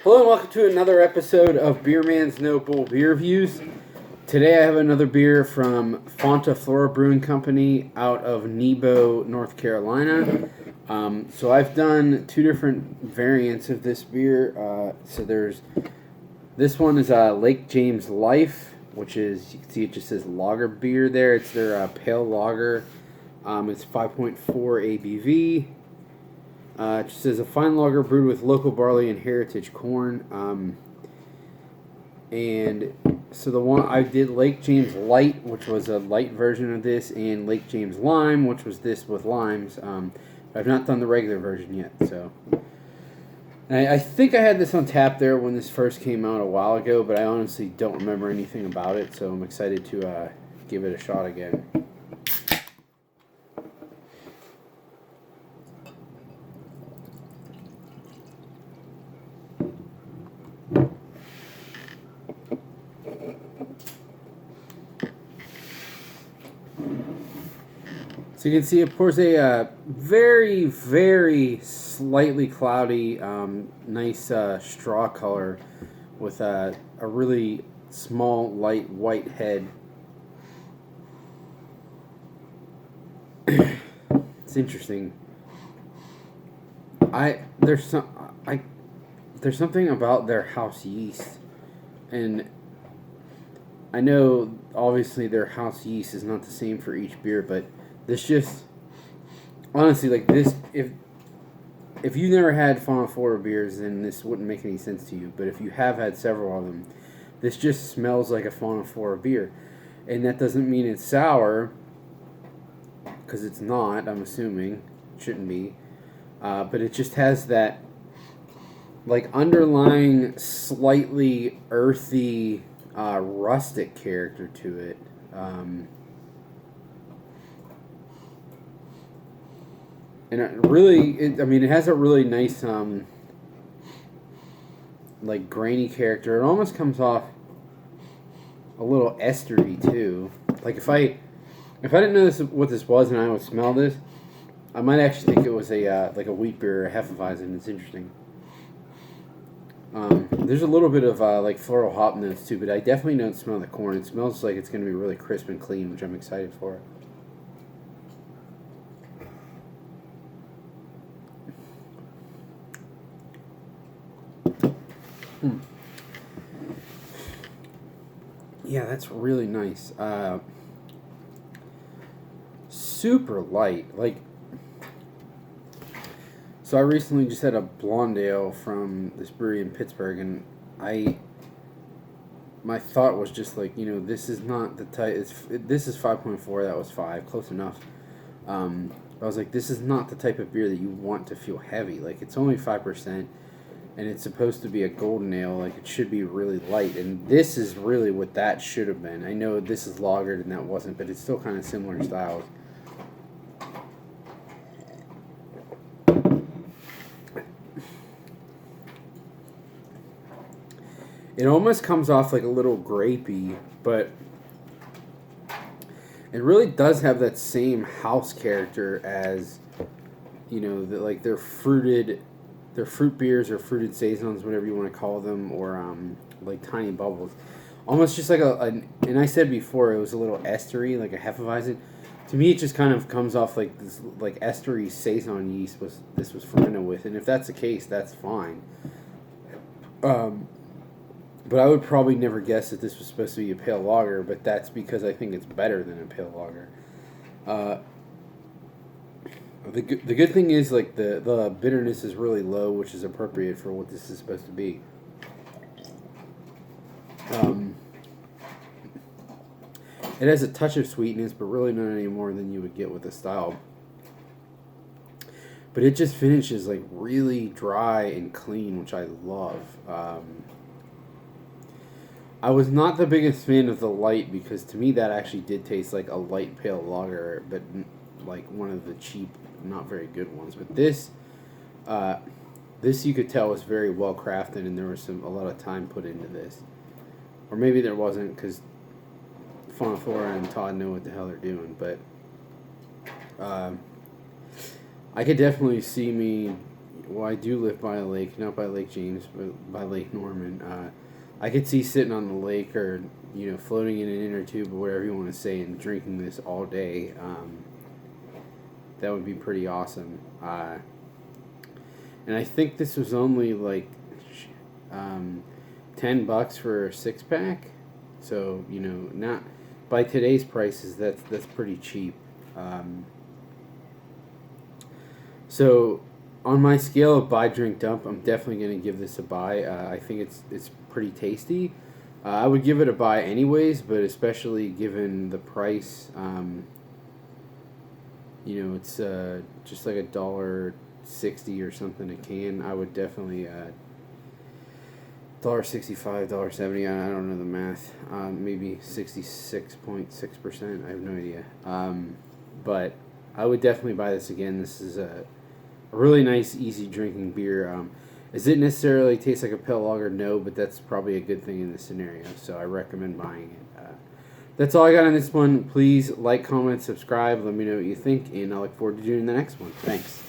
Hello and welcome to another episode of Beer Man's No Bull Beer Reviews. Today I have another beer from Fonta, Flora Brewing Company out of Nebo, North Carolina. So I've done two different variants of this beer. This one is Lake James Life, which is, you can see it just says lager beer there. It's their pale lager. It's 5.4 ABV. It just says a fine lager brewed with local barley and heritage corn. And so the one I did Lake James Light, which was a light version of this, and Lake James Lime, which was this with limes. I've not done the regular version yet. So I think I had this on tap there when this first came out a while ago, but I honestly don't remember anything about it. So I'm excited to give it a shot again. So you can see it pours a very, very slightly cloudy, nice straw color with a really small, light white head. It's interesting. There's something about their house yeast, and I know obviously their house yeast is not the same for each beer, but this just, honestly, like this, if you never had Fonta Flora beers, then this wouldn't make any sense to you. But if you have had several of them, this just smells like a Fonta Flora beer. And that doesn't mean it's sour, because it's not, I'm assuming. It shouldn't be. But it just has that, like, underlying, slightly earthy, rustic character to it. And it has a really nice, like, grainy character. It almost comes off a little estery, too. Like, if I didn't know what this was and I would smell this, I might actually think it was like a wheat beer or a Hefeweizen. It's interesting. There's a little bit of, like, floral hop notes, too, but I definitely don't smell the corn. It smells like it's going to be really crisp and clean, which I'm excited for. Yeah, that's really nice. Super light. Like, so I recently just had a blonde ale from this brewery in Pittsburgh, and my thought was just like, this is not the type. This is 5.4. That was 5, close enough. I was like, this is not the type of beer that you want to feel heavy. Like, it's only 5%. And it's supposed to be a golden ale, like it should be really light, and this is really what that should have been. I know this is lagered and that wasn't, but it's still kind of similar styles. It almost comes off like a little grapey, but it really does have that same house character as, like their fruit beers or fruited saisons, whatever you want to call them, or like tiny bubbles. Almost just like and I said before, it was a little estery, like a Hefeweizen. To me, it just kind of comes off like this, like estery saison yeast this was fermented with, and if that's the case, that's fine. But I would probably never guess that this was supposed to be a pale lager, but that's because I think it's better than a pale lager. The good thing is, like, the bitterness is really low, which is appropriate for what this is supposed to be. It has a touch of sweetness, but really not any more than you would get with a style. But it just finishes, like, really dry and clean, which I love. I was not the biggest fan of the light, because to me that actually did taste like a light pale lager, but like one of the cheap, not very good ones. But this you could tell was very well crafted, and there was a lot of time put into this. Or maybe there wasn't, because Fonta Flora and Todd know what the hell they're doing. But I could definitely see me well, I do live by a lake, not by Lake James, but by Lake Norman. I could see sitting on the lake or, floating in an inner tube or whatever you want to say and drinking this all day. That would be pretty awesome. And I think this was only like $10 for a 6 pack. So, not by today's prices, that's pretty cheap. So on my scale of buy, drink, dump, I'm definitely going to give this a buy. I think it's pretty tasty. I would give it a buy anyways, but especially given the price, it's just like $1.60 or something a can. I would definitely $1.65, $1.70. I don't know the math. Maybe 66.6%. I have no idea. But I would definitely buy this again. This is a really nice, easy drinking beer. Does it necessarily taste like a pale lager? No, but that's probably a good thing in this scenario. So I recommend buying it. That's all I got on this one. Please like, comment, subscribe. Let me know what you think, and I look forward to doing the next one. Thanks.